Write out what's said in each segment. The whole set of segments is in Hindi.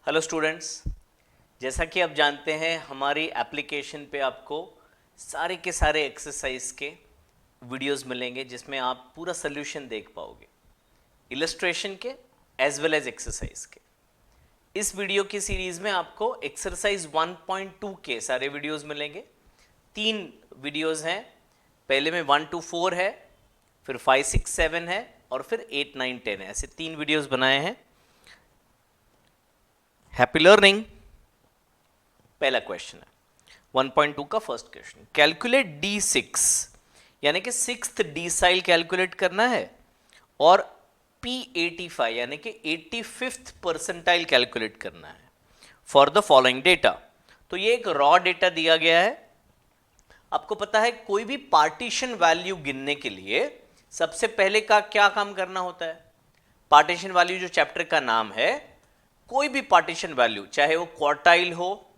हेलो स्टूडेंट्स, जैसा कि आप जानते हैं हमारी एप्लीकेशन पे आपको सारे के सारे एक्सरसाइज के वीडियोस मिलेंगे जिसमें आप पूरा सोल्यूशन देख पाओगे, इलस्ट्रेशन के एज वेल एज एक्सरसाइज के। इस वीडियो की सीरीज में आपको एक्सरसाइज 1.2 के सारे वीडियोस मिलेंगे। 3 वीडियोस हैं, पहले में 1 to 4 है, फिर 5, 6, 7 है और फिर 8, 9, 10 है। ऐसे 3 वीडियोस बनाए हैं। Happy learning. पहला क्वेश्चन है 1.2 का फर्स्ट क्वेश्चन, कैलकुलेट D6 यानी कि 6th डिसाइल कैलकुलेट करना है और P85 यानी कि 85th परसेंटाइल कैलकुलेट करना है फॉर द फॉलोइंग डेटा। तो ये एक रॉ डेटा दिया गया है। आपको पता है कोई भी पार्टीशन वैल्यू गिनने के लिए सबसे पहले का क्या काम करना होता है। पार्टीशन वैल्यू जो चैप्टर का नाम है, कोई भी पार्टीशन वैल्यू चाहे वो क्वार्टाइल हो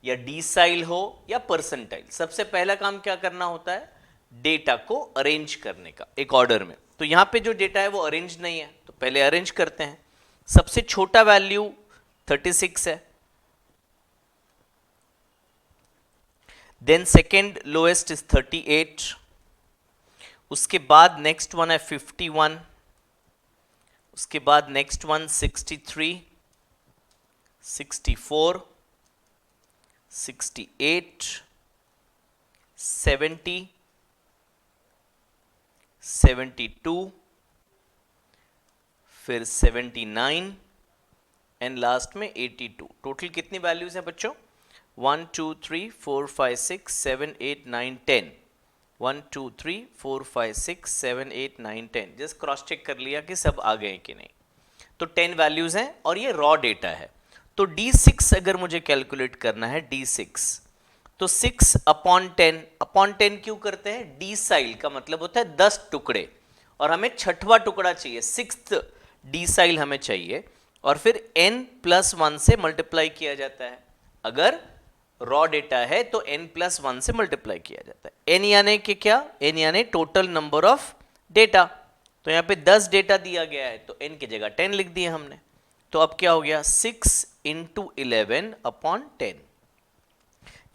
या डिसाइल हो या परसेंटाइल, सबसे पहला काम क्या करना होता है, डेटा को अरेंज करने का एक ऑर्डर में। तो यहां पे जो डेटा है वो अरेंज नहीं है, तो पहले अरेंज करते हैं। सबसे छोटा वैल्यू 36 है, देन सेकेंड लोएस्ट इज 38, उसके बाद नेक्स्ट वन है 51, उसके बाद नेक्स्ट वन 63, 64, 68, 70, 72, फिर 79 एंड लास्ट में 82। टोटल कितनी वैल्यूज हैं बच्चों? 1 2 3 4 5 6 7 8 9 10। 1 2 3 4 5 6 7 8 9 10। जस्ट क्रॉस चेक कर लिया कि सब आ गए कि नहीं। तो 10 वैल्यूज हैं और ये रॉ डेटा है। तो D6 अगर मुझे कैलकुलेट करना है, D6 तो 6 अपॉन 10 क्यों करते हैं? डिसाइल का मतलब होता है 10 टुकड़े और हमें छठवां टुकड़ा चाहिए, 6th डिसाइल हमें चाहिए और फिर n+1 से मल्टीप्लाई किया जाता है। अगर रॉ डेटा है तो n+1 से मल्टीप्लाई किया जाता है। n यानी कि क्या? n यानी टोटल नंबर ऑफ डेटा। तो यहां पे 10 डेटा दिया गया है तो n की जगह 10 लिख दिया हमने। तो अब क्या हो गया? 6 × 11 अपॉन 10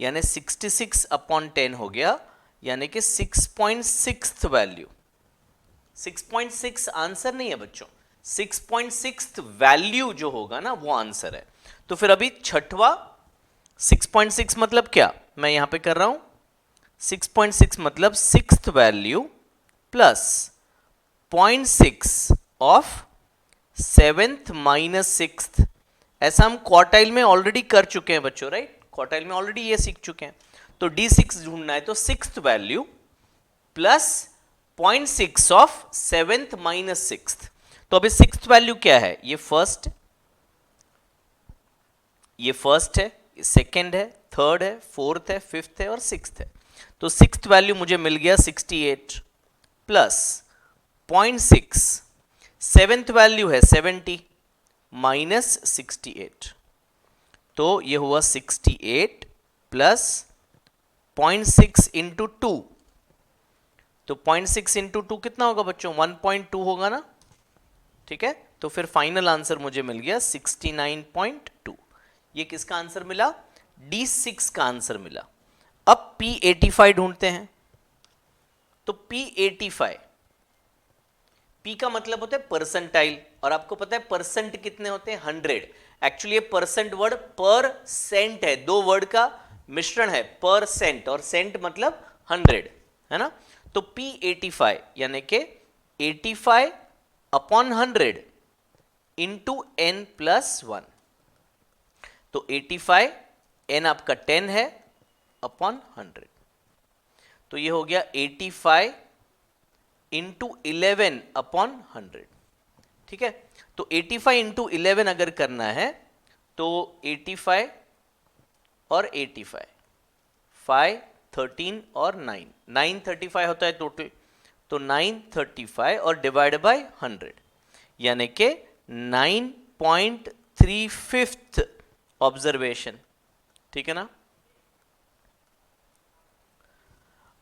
यानी 66 अपॉन 10 हो गया, यानी कि 6.6 वैल्यू। 6.6 आंसर नहीं है बच्चों, 6.6 वैल्यू जो होगा ना वो आंसर है। तो फिर अभी छठवा 6.6 मतलब क्या मैं यहां पे कर रहा हूं, 6.6 मतलब 6th value plus 0.6 of 7th minus 6th। ऐसा हम क्वार्टाइल में ऑलरेडी कर चुके हैं बच्चों, राइट? क्वार्टाइल में ऑलरेडी ये सीख चुके हैं। तो D6 ढूंढना है तो 6th value plus 0.6 of 7th minus 6th। तो अभी 6th वैल्यू क्या है? ये फर्स्ट है, ये सेकेंड है, थर्ड है, फोर्थ है, फिफ्थ है और 6th है। तो 6th वैल्यू मुझे मिल गया 68 प्लस 0.6, 7th वैल्यू है 70 माइनस 68। तो ये हुआ 68 प्लस 0.6 इंटू 2। तो 0.6 इंटू 2 कितना होगा बच्चों? 1.2 होगा ना, ठीक है? तो फिर फाइनल आंसर मुझे मिल गया 69.2। ये किसका आंसर मिला? D6 का आंसर मिला। अब P85 ढूंढते हैं। तो P85, P का मतलब होता है परसेंटाइल और आपको पता है परसेंट कितने होते हैं? 100। एक्चुअली ये परसेंट वर्ड पर सेंट है, दो वर्ड का मिश्रण है, परसेंट और सेंट मतलब 100, है ना? तो P85 यानी कि 85 अपॉन 100 इंटू n+1। तो 85 n आपका 10 है अपॉन 100, तो ये हो गया 85 इंटू 11 अपॉन 100, ठीक है? तो 85 इंटू 11 अगर करना है तो 85 और 85, 5, 13 और 9, 935 होता है टोटल। तो 935 और डिवाइड बाय 100 यानी कि 9.35 ऑब्जर्वेशन, ठीक है ना?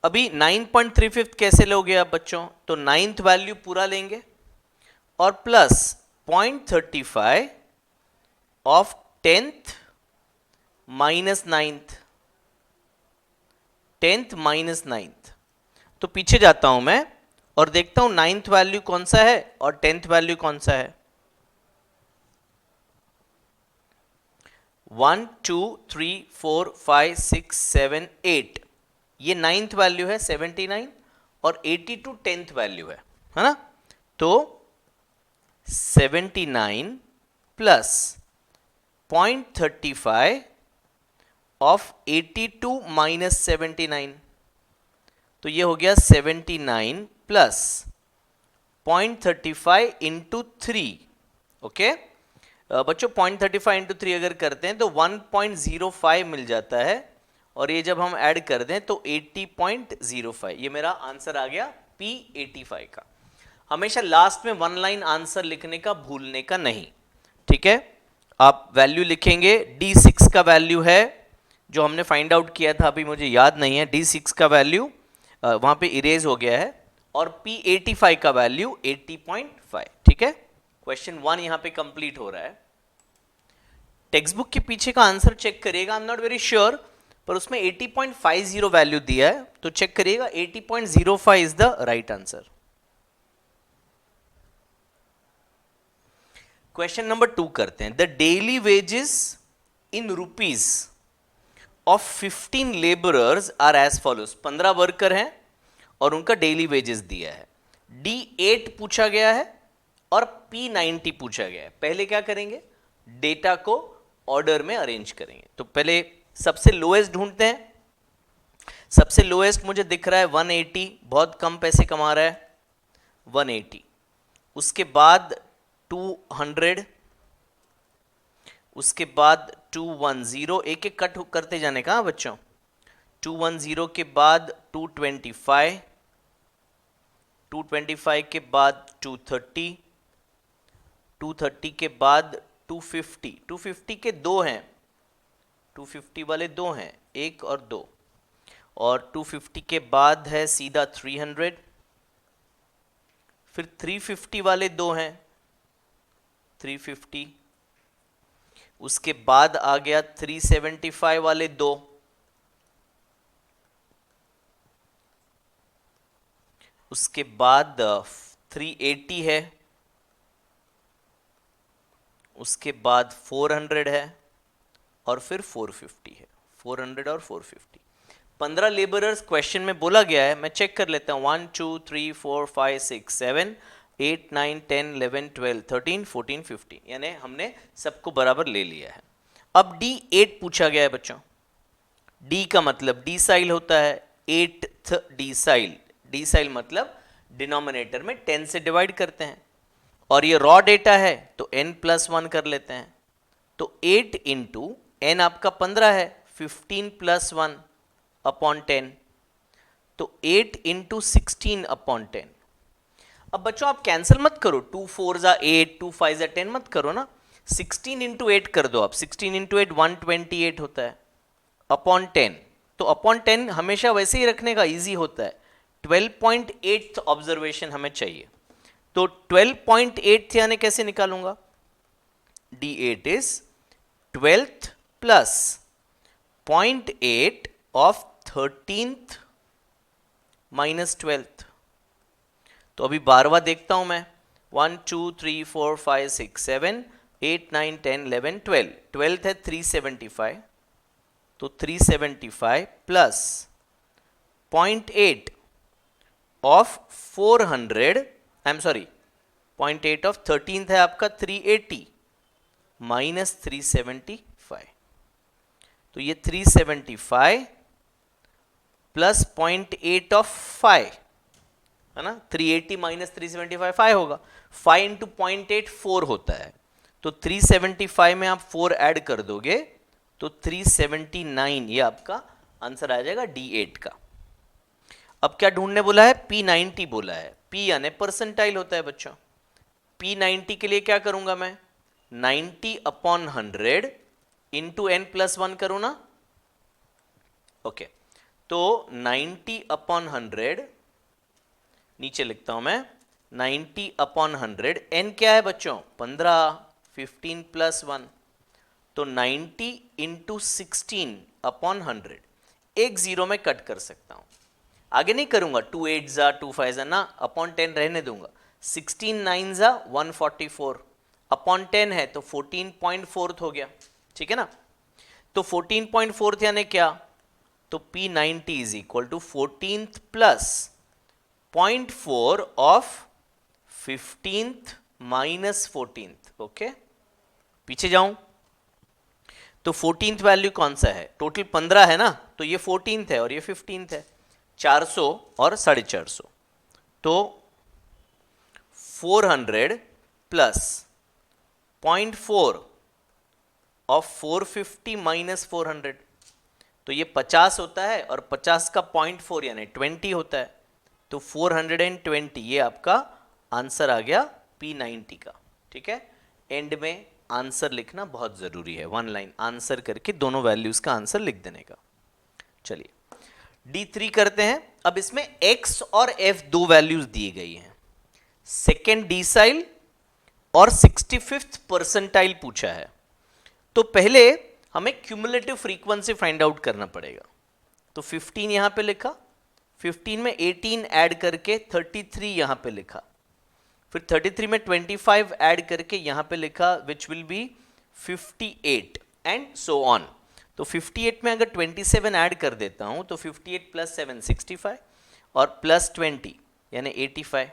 अभी 9.35 कैसे लोगे आप बच्चों? तो 9th वैल्यू पूरा लेंगे और plus 0.35 of 10th minus 9th, 10th minus 9th। तो पीछे जाता हूं मैं और देखता हूं 9th वैल्यू कौन सा है और 10th वैल्यू कौन सा है। 1 2 3 4 5 6 7 8, ये 9th वैल्यू है 79 और 82 10th वैल्यू है ना। तो 79 प्लस 0.35 ऑफ 82 माइनस 79, तो ये हो गया 79 प्लस 0.35 इंटू 3। ओके बच्चों 0.35 इंटू 3 अगर करते हैं तो 1.05 मिल जाता है, और ये जब हम ऐड कर दें तो 80.05, ये मेरा आंसर आ गया P85 का। हमेशा लास्ट में वन लाइन आंसर लिखने का भूलने का नहीं, ठीक है। आप वैल्यू लिखेंगे, D6 का वैल्यू है जो हमने फाइंड आउट किया था, अभी मुझे याद नहीं है, D6 का वैल्यू वहां पे इरेज हो गया है, और P85 का वैल्यू 80.5, ठीक है। क्वेश्चन 1 यहां पे कंप्लीट हो रहा है। टेक्स्ट बुक के पीछे का आंसर चेक करिएगा, I am not very sure, पर उसमें 80.50 वैल्यू दिया है, तो चेक करिएगा 80.05 is the right answer. Question number 2 करते हैं। The daily wages in rupees of 15 labourers are as follows. 15 worker हैं और उनका डेली वेजेस दिया है। D8 पूछा गया है और P90 पूछा गया है। पहले क्या करेंगे, डेटा को ऑर्डर में अरेंज करेंगे। तो पहले सबसे लोएस्ट ढूंढते हैं। सबसे लोएस्ट मुझे दिख रहा है 180, बहुत कम पैसे कमा रहा है 180। उसके बाद 200, उसके बाद 210, एक एक कट करते जाने का बच्चों। 210 के बाद 225, 225 के बाद 230, 230 के बाद 250, 250 के दो हैं, 250 वाले दो हैं, एक और दो, और 250 के बाद है सीधा 300, फिर 350 वाले दो हैं 350, उसके बाद आ गया 375 वाले दो, उसके बाद 380 है, उसके बाद 400 है, और फिर 450 है। 400 और 450, 15 लेबरर्स क्वेश्चन में बोला गया है। मैं चेक कर लेता हूं, 1 2 3 4 5 6 7 8 9 10 11 12 13 14 15, यानी हमने सबको बराबर ले लिया है। अब D8 पूछा गया है बच्चों। D का मतलब डिसाइल होता है, 8th डिसाइल। डिसाइल मतलब डिनोमिनेटर में 10 से डिवाइड करते हैं, और ये रॉ डेटा है तो n+1 कर लेते हैं। तो 8 इंटू n आपका 15 है, 15 + 1 अपॉन 10, तो 8 इंटू 16 अपॉन 10। अब बच्चों आप कैंसिल मत करो, 2 4 ज़ा 8, 2 5 ज़ा 10 मत करो ना, 16 इंटू 8 कर दो आप। 16 इंटू 8 128 होता है, अपॉन 10। तो अपॉन 10 हमेशा वैसे ही रखने का, इजी होता है। 12.8 ऑब्जर्वेशन हमें चाहिए, तो 12.8 यानी कैसे निकालूंगा, D8 is 12th plus 0.8 of 13th minus 12th। तो अभी 12वां देखता हूं मैं, 1 2 3 4 5 6 7 8 9 10 11 12, 12th है 375, तो 375 plus 0.8 of 400, I am sorry 0.8 of 13th है आपका 380 माइनस 375, तो ये 375 प्लस 0.8 ऑफ 5 है ना, 380 माइनस 375 5 होगा। 5 इंटू 0.8 4 होता है, तो 375 में आप 4 ऐड कर दोगे तो 379, ये आपका आंसर आ जाएगा D8 का। अब क्या ढूंढने बोला है, P90 बोला है। P यानी परसेंटाइल होता है बच्चों। P90 के लिए क्या करूंगा मैं, 90 अपॉन 100 इंटू n+1 करूं ना। ओके, तो 90 अपॉन 100, नीचे लिखता हूं मैं, 90 अपॉन 100, n क्या है बच्चों 15, 15 + 1, तो 90 इंटू 16 अपॉन 100, एक जीरो में कट कर सकता हूं, आगे नहीं करूंगा, 2 8 जा 2 5 जा ना, अपॉन 10 रहने दूंगा, 16 9 जा 144 अपॉन 10 है तो 14.4 हो गया, ठीक है ना। तो 14.4 यानी क्या, तो P90 is equal to 14th plus 0.4 of 15th minus 14th। Okay, पीछे जाऊं तो 14th वैल्यू कौन सा है, टोटल 15 है ना, तो ये 14th है और ये 15th है, 400 और 450, तो 400 प्लस 0.4 ऑफ 450 माइनस 400, तो ये 50 होता है और 50 का 0.4 यानी 20 होता है, तो 420 ये आपका आंसर आ गया P90 का। ठीक है, एंड में आंसर लिखना बहुत जरूरी है, वन लाइन आंसर करके दोनों वैल्यूज का आंसर लिख देने का। चलिए D3 करते हैं। अब इसमें X और F दो वैल्यूज दी गई हैं, सेकेंड डिसाइल और 65th परसेंटाइल पूछा है, तो पहले हमें क्यूमुलेटिव फ्रीक्वेंसी फाइंड आउट करना पड़ेगा। तो 15 यहां पे लिखा, 15 में 18 ऐड करके 33 यहां पे लिखा, फिर 33 में 25 ऐड करके यहां पे लिखा which will be 58 and so on. तो 58 में अगर 27 ऐड कर देता हूं तो 58 प्लस 7 65 और प्लस 20 यानी 85,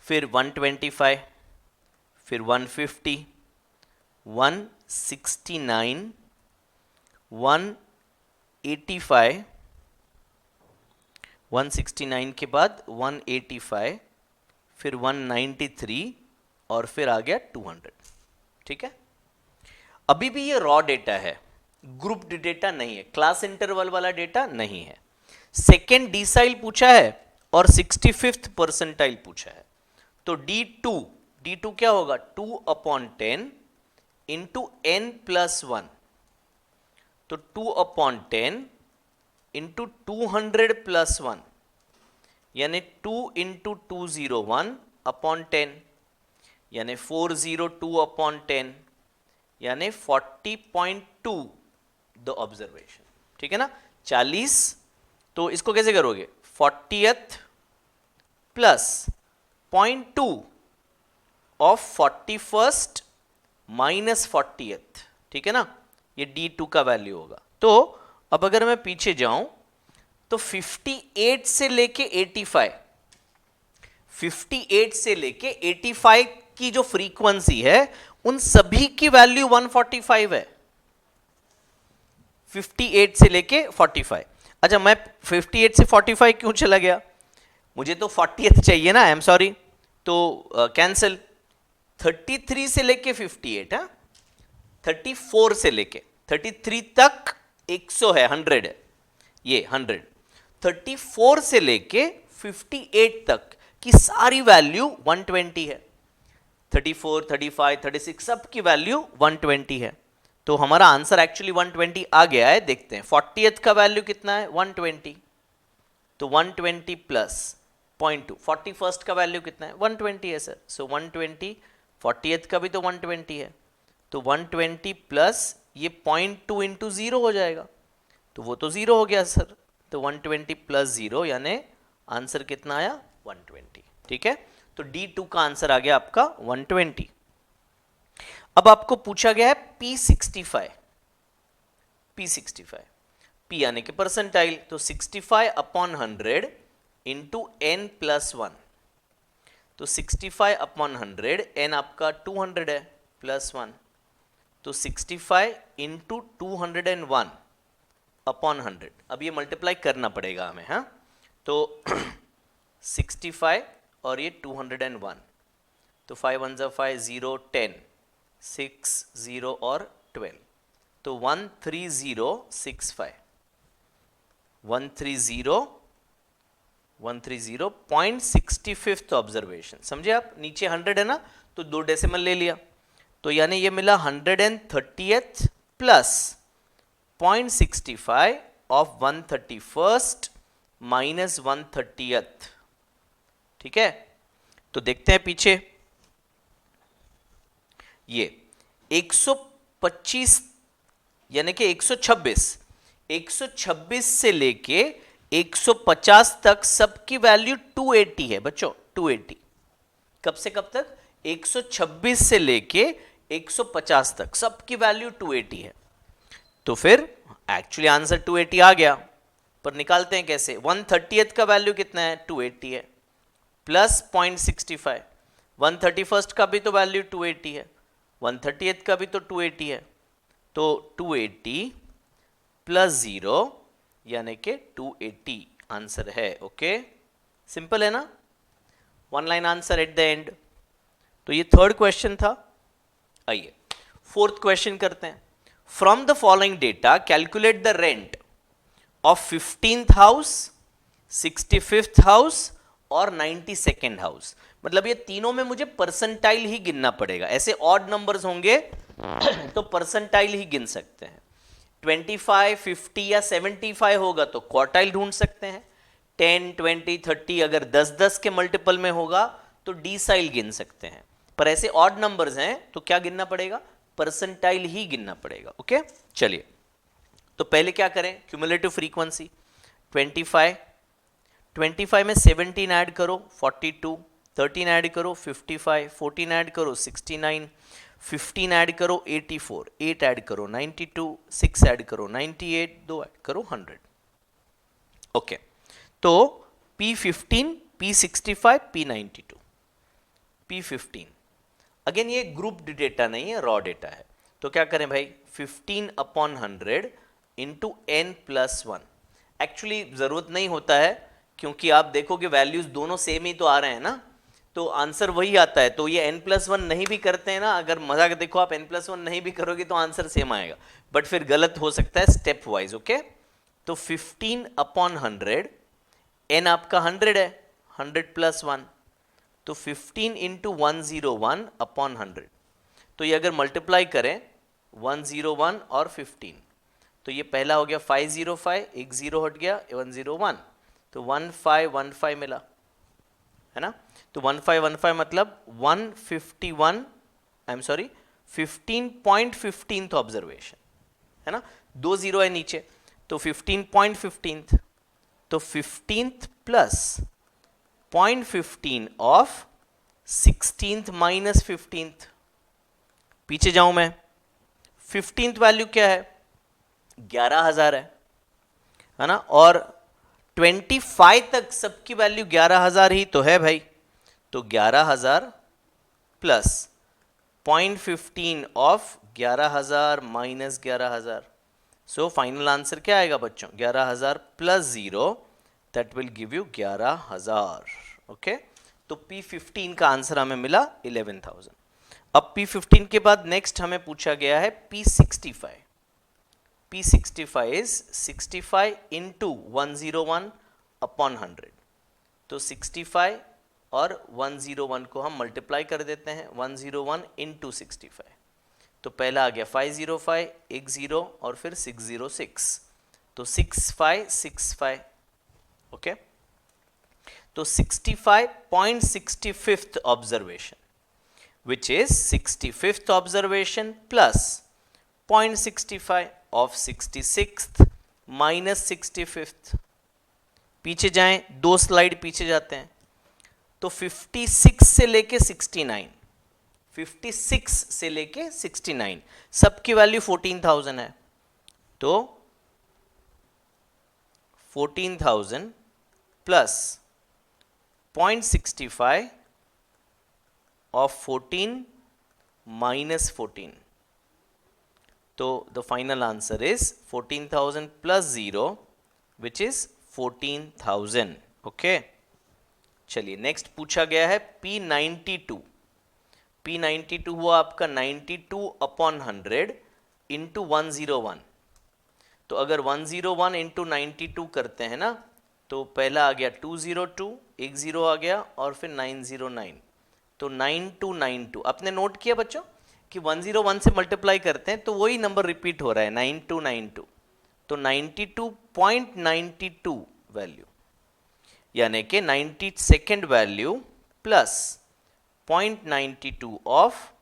फिर 125, फिर 150, 169, 185, 169 के बाद 185, फिर 193 और फिर आ गया 200। ठीक है, अभी भी ये रॉ डेटा है, ग्रुप्ड डेटा नहीं है, क्लास इंटरवल वाला डेटा नहीं है। सेकेंड डिसाइल पूछा है और 65th परसेंटाइल पूछा है, तो D2 क्या होगा, 2/10 इंटू n प्लस 1, तो 2/10 इंटू 200 प्लस 1 यानी 2 इंटू 201 अपॉन 10 यानी 402/10 यानी 40.2 द ऑब्जर्वेशन। ठीक है ना, 40, तो इसको कैसे करोगे, 40th plus 0.2 of 41st minus 40th। ठीक है ना, ये D2 का वैल्यू होगा। तो अब अगर मैं पीछे जाऊं तो 58 से लेके 85, 58 से लेके 85 की जो फ्रीक्वेंसी है उन सभी की वैल्यू 145 है, 58 से लेके 45। अच्छा, मैं 58 से 45 क्यों चला गया, मुझे तो 40th चाहिए ना, आई एम सॉरी, तो कैंसिल। 33 से लेके 58 है, 34 से लेके 33 तक 100 है, 100 है, ये 100। 34 से लेके 58 तक की सारी वैल्यू 120 है, 34, 35, 36 सब की वैल्यू 120 है, तो हमारा आंसर एक्चुअली 120 आ गया है। देखते हैं 40th का वैल्यू कितना है, 120, तो 120 प्लस 0.2, 41st का वैल्यू कितना है, 120 है सर, सो 120, 40th का भी तो 120 है, तो 120 प्लस ये 0.2 इंटू 0 हो जाएगा, तो वो तो 0 हो गया सर, तो 120 प्लस 0 यानी आंसर कितना आया, 120। ठीक है, तो D2 का आंसर आ गया आपका 120। अब आपको पूछा गया है P65, P यानी कि परसेंटाइल, तो 65/100 इंटू n प्लस 1, तो 65/100, n आपका 200 है प्लस 1, तो 65 इंटू 201 अपॉन 100। अब ये मल्टीप्लाई करना पड़ेगा हमें, हाँ, तो 65 और ये 201, तो 5 1 5 0 10 6 0 और 12, तो 13065, 130.65th ऑब्जर्वेशन। समझे आप, नीचे 100 है ना, तो 2 डेसिमल ले लिया, तो यानी ये मिला 130th plus 0.65 of 131st minus 130th। ठीक है, तो देखते हैं पीछे, ये 25 यानी कि 126 से लेके 150 तक सबकी वैल्यू 280 है बच्चों, 280। कब से कब तक? 126 से लेके 150 तक सबकी वैल्यू 280 है। तो फिर एक्चुअली आंसर 280 आ गया, पर निकालते हैं कैसे? 1/30 का वैल्यू कितना है? 280 है, प्लस 0.65। 1/31 का भी तो वैल्यू 280 है, 1/30 का भी तो 280 है, तो 280 प्लस 0 यानी कि 280 आंसर है। ओके, सिंपल है ना? One line answer at the end. तो ये थर्ड क्वेश्चन था। आइए फोर्थ क्वेश्चन करते हैं। From the following data calculate the rent of 15th house, 65th house और 92nd हाउस। मतलब ये तीनों में मुझे परसेंटाइल ही गिनना पड़ेगा। ऐसे ऑड नंबर्स होंगे तो परसेंटाइल ही गिन सकते हैं। 25, 50 या 75 होगा तो क्वार्टाइल ढूंढ सकते हैं। 10, 20, 30 अगर 10-10 के मल्टीपल में होगा तो डीसाइल गिन सकते हैं। पर ऐसे ऑड नंबर्स हैं तो क्या गिनना पड़ेगा? परसेंटाइल ही गिनना पड़ेगा। ओके, चलिए तो पहले क्या करें? क्यूमुलेटिव फ्रीक्वेंसी 25 में 17 ऐड करो 42, 13 ऐड करो 55, 14 ऐड करो 69, 15 ऐड करो 84, 8 ऐड करो 92, 6 ऐड करो 98, 2 ऐड करो 100। ओके, तो P15, P65, P92, P15 again ये ग्रुप्ड डेटा नहीं है, रॉ डेटा है। तो क्या करें भाई? 15/100 इंटू n+1। एक्चुअली जरूरत नहीं होता है क्योंकि आप देखोगे वैल्यूज दोनों सेम ही तो आ रहे हैं ना, तो आंसर वही आता है। तो ये n+1 नहीं भी करते हैं ना, अगर मजाक देखो आप n+1 नहीं भी करोगे तो आंसर सेम आएगा, बट फिर गलत हो सकता है स्टेप वाइज। ओके, तो 15/100, n आपका 100 है, 100+1, तो 15 इंटू 101/100। तो ये अगर मल्टीप्लाई करें 101 और 15 तो ये पहला हो गया 505, एक जीरो हट गया 101, तो 1515 मिला, है ना? तो 1515 मतलब 151, I am sorry 15.15th observation, है ना? 2 जीरो है नीचे, तो 15.15th, तो 15th plus 0.15 of 16th minus 15th। पीछे जाऊं मैं, 15th वैल्यू क्या है? 11,000 है ना? और 25 तक सबकी वैल्यू 11,000 ही तो है भाई, तो 11,000 plus 0.15 of 11,000 minus 11,000। So final answer क्या आएगा बच्चों? 11,000 plus 0, that will give you 11,000। Okay, तो P15 का आंसर हमें मिला 11,000। अब P15 के बाद नेक्स्ट हमें पूछा गया है P65। P65 is 65 into 101/100। तो 65 और 101 को हम मल्टीप्लाई कर देते हैं, 101 इंटू 65। तो पहला आ गया 505, एक जीरो और फिर 606, तो 6565। ओके, तो 65.65th observation which is 65th observation plus 0.65 of 66th minus 65th। पीछे जाएं, 2 स्लाइड पीछे जाते हैं, तो 56 से लेके 69, 56 से लेके 69 सबकी वैल्यू 14,000 है, तो 14,000 प्लस 0.65 of 14 minus 14, तो the final answer is 14,000 plus 0 which is 14,000। Okay, चलिए नेक्स्ट पूछा गया है P92। P92 हुआ आपका 92/100 इंटू 101। तो अगर 101 इंटू 92 करते हैं ना, तो पहला आ गया 202, एक जीरो आ गया और फिर 909, तो 9292। आपने नोट किया बच्चों कि 101 से मल्टीप्लाई करते हैं तो वही नंबर रिपीट हो रहा है, 9292, तो 92.92 वैल्यू यानी कि 92nd value plus 0.92 of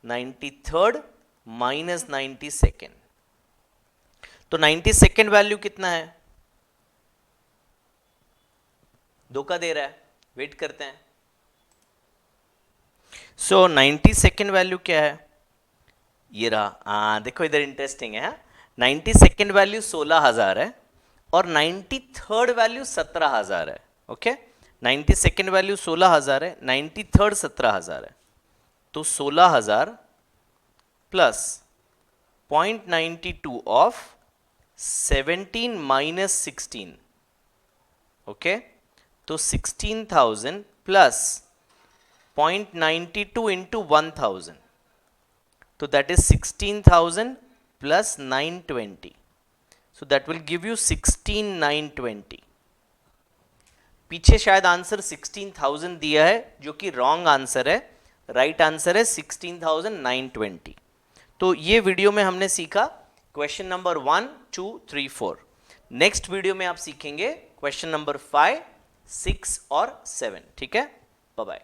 93rd minus 92nd। तो 92nd वैल्यू कितना है? धोखा दे रहा है, वेट करते हैं। सो 92nd वैल्यू क्या है? ये रहा। देखो इधर इंटरेस्टिंग है। 92nd वैल्यू 16,000 है और 93rd वैल्यू 17,000 है। ओके, 92nd वैल्यू 16,000 है, 93rd 17,000 है। तो 16,000 प्लस 0.92 ऑफ 17 माइनस 16। ओके, तो 16,000 प्लस 0.92 इंटू 1,000, तो that is 16,000 plus 920, so that will give you 16,920। पीछे शायद आंसर 16,000 दिया है जो कि रॉन्ग आंसर है, राइट आंसर है 16,920। तो ये वीडियो में हमने सीखा क्वेश्चन नंबर 1, 2, 3, 4। नेक्स्ट वीडियो में आप सीखेंगे क्वेश्चन नंबर 5, 6 और 7। ठीक है, बाय बाय।